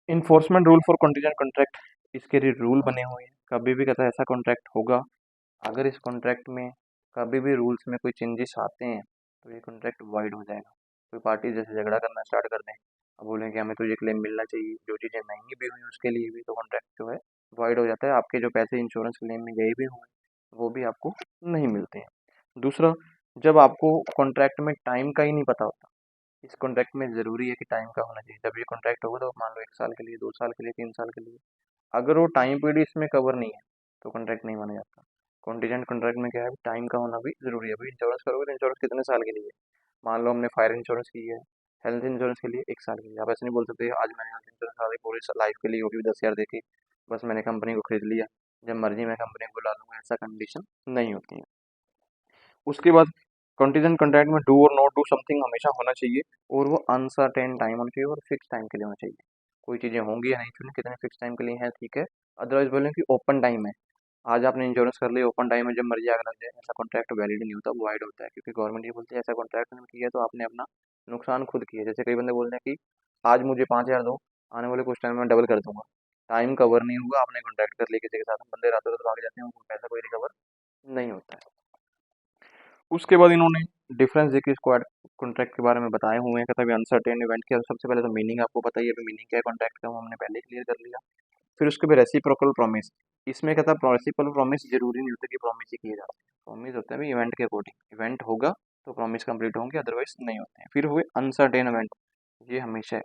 Enforcement rule for contingent contract, इसके लिए रूल बने हुए हैं। कभी भी कहता है ऐसा कॉन्ट्रैक्ट होगा, अगर इस कॉन्ट्रैक्ट में कभी भी रूल्स में कोई चेंजेस आते हैं तो ये कॉन्ट्रैक्ट वाइड हो जाएगा। कोई पार्टी जैसे झगड़ा करना स्टार्ट कर दें, अब बोलें कि हमें तुझे क्लेम मिलना चाहिए, जो चीज़ें महंगी भी हुई उसके लिए भी, तो कॉन्ट्रैक्ट जो है वाइड हो जाता है। आपके जो पैसे इंश्योरेंस क्लेम में गए भी हुए वो भी आपको नहीं मिलते हैं। दूसरा, जब आपको कॉन्ट्रैक्ट में टाइम का ही नहीं पता होता, इस कॉन्ट्रैक्ट में ज़रूरी है कि टाइम का होना चाहिए। जब ये कॉन्ट्रैक्ट होगा तो मान लो 1 साल के लिए, 2 साल के लिए, 3 साल के लिए, अगर वो टाइम पीरियड इसमें कवर नहीं है तो कॉन्ट्रैक्ट नहीं माना जाता। कॉन्टीजेंट कॉन्ट्रैक्ट में क्या है, टाइम का होना भी जरूरी है। भाई इंश्योरेंस करोगे तो इंश्योरेंस कितने साल के लिए है? मान लो हमने फायर इंश्योरेंस की है, हेल्थ इंश्योरेंस के लिए 1 साल के लिए। आप ऐसे नहीं बोल सकते आज मैंने हेल्थ इंश्योरेंस करा दी पूरी लाइफ के लिए, वो भी 10,000 देके, बस मैंने कंपनी को खरीद लिया, जब मर्जी मैं कंपनी को बुला लूँगा, ऐसा कंडीशन नहीं होती है। उसके बाद कॉन्टीजेंट कॉन्ट्रैक्ट में डू और नॉट डू समथिंग हमेशा होना चाहिए, और वो अनसर्टेन टाइम होना चाहिए और फिक्स टाइम के लिए होना चाहिए। कोई चीज़ें होंगी या नहीं, चुने कितने फिक्स टाइम के लिए हैं ठीक है, अदरवाइज बोलें कि ओपन टाइम है, आज आपने इंश्योरेंस कर लिया, ओपन टाइम में जब मर्जी आग लग जाए, ऐसा कॉन्ट्रैक्ट वैलिड नहीं होता, वाइड होता है। क्योंकि गवर्नमेंट ये बोलती है ऐसा कॉन्ट्रैक्ट में किया तो आपने अपना नुकसान खुद किया। जैसे कई बंदे बोलते हैं कि आज मुझे 5,000 दो, आने वाले कुछ टाइम में डबल कर दूंगा, टाइम कवर नहीं हुआ, आपने कॉन्ट्रैक्ट कर लिया किसी के साथ, बंदे रातों रात भाग जाते हैं, उनको पैसा कोई रिकवर नहीं होता है। उसके बाद इन्होंने डिफरेंस देखिए स्क्वाड कॉन्ट्रैक्ट के बारे में बताए हुए हैं, कहता है अनसर्टेन इवेंट के। सबसे पहले तो मीनिंग आपको पता ही है, अभी मीनिंग क्या है कॉन्ट्रैक्ट का, वो हमने पहले क्लियर कर लिया। फिर उसके बाद रेसिप्रोकल प्रॉमिस, इसमें कहता है रेसिप्रोकल प्रॉमिस जरूरी नहीं होता कि प्रॉमिस ही किए जाते हैं, प्रॉमिस होता है भाई इवेंट के अकॉर्डिंग, इवेंट होगा तो प्रॉमिस कंप्लीट होंगे, अदरवाइज नहीं होते हैं। फिर हुए अनसर्टेन इवेंट, ये हमेशा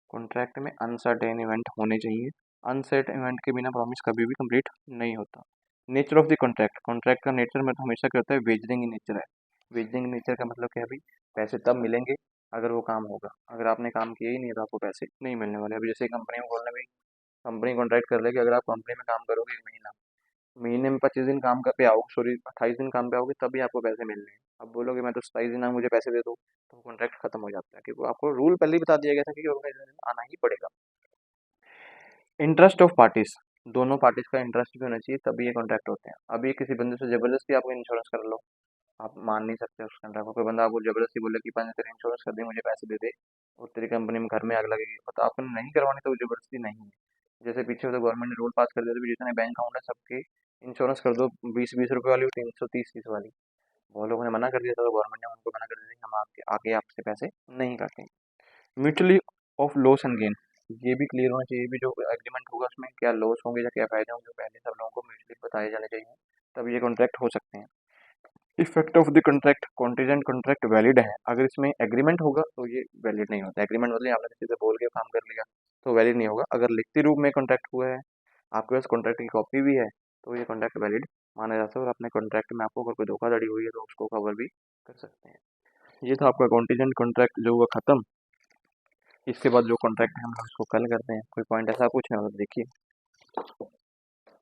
कॉन्ट्रैक्ट में अनसर्टेन इवेंट होने चाहिए, अनसर्टेन इवेंट के बिना प्रॉमिस कभी भी कंप्लीट नहीं होता। Nature of the contract, contract का नेचर में तो हमेशा क्या होता है, वेजरिंग इन नेचर है। वेजरिंग नेचर का मतलब क्या है भाई, पैसे तब मिलेंगे अगर वो काम होगा, अगर आपने काम किया ही नहीं तो आपको पैसे नहीं मिलने वाले। अभी जैसे कंपनी में बोलने, कंपनी कॉन्ट्रैक्ट कर लेगी, अगर आप कंपनी में काम करोगे 1 महीना, महीने में 25 दिन काम कर पे आओ, सॉरी 28 दिन काम पे आओगे तभी आपको पैसे मिलने हैं। अब बोलोगे मैं तो 27 दिन आऊँ मुझे पैसे दे दो, तो कॉन्ट्रैक्ट खत्म हो जाता है, क्योंकि आपको रूल पहले ही बता दिया गया था कि ऑर्गेनाइजेशन आना ही पड़ेगा। इंटरेस्ट ऑफ पार्टीज, दोनों पार्टीज का इंटरेस्ट भी होना चाहिए तभी ये कॉन्ट्रैक्ट होते हैं। अभी किसी बंदे से जबरदस्ती आपको इंश्योरेंस कर लो, आप मान नहीं सकते उस कॉन्ट्रैक्ट को। कोई बंदा आपको जबरदस्ती बोले कि पाँच तेरे इंश्योरेंस कर दे मुझे पैसे दे दे, और तेरी कंपनी में घर में आग लगेगी, तो आपको नहीं करवानी तो वो जबरदस्ती नहीं है। जैसे पीछे तो गवर्नमेंट ने रूल पास कर दिया था भी जितने बैंक अकाउंट है सबके इंश्योरेंस कर दो, 20-20 रुपये वाली और 330-30 वाली। वो लोगों ने मना कर दिया था, तो गवर्नमेंट ने उनको मना कर दिया था कि हम आपके आगे आपसे पैसे नहीं काटेंगे। Mutually of loss and gain, ये भी क्लियर होना चाहिए भी जो एग्रीमेंट होगा उसमें क्या लॉस होंगे या क्या फायदे होंगे, पहले सब लोगों को म्यूचुअली बताए जाने चाहिए, तब ये कॉन्ट्रैक्ट हो सकते हैं। Effect of the contract, contingent contract valid है अगर इसमें एग्रीमेंट होगा तो ये वैलिड नहीं होता। एग्रीमेंट मतलब आपने किसी से बोल के काम कर लिया तो वैलिड नहीं होगा। अगर लिखित रूप में कॉन्ट्रैक्ट हुआ है, आपके पास कॉन्ट्रैक्ट की कॉपी भी है, तो ये कॉन्ट्रैक्ट वैलिड माना जाता है, और अपने कॉन्ट्रैक्ट में आपको अगर कोई धोखाधड़ी हुई है तो उसको कवर भी कर सकते हैं। ये था आपका कॉन्टीजेंट कॉन्ट्रैक्ट जो हुआ खत्म। इसके बाद जो कॉन्ट्रैक्ट है हम लोग उसको कल करते हैं। कोई पॉइंट ऐसा पूछना हो तो देखिए।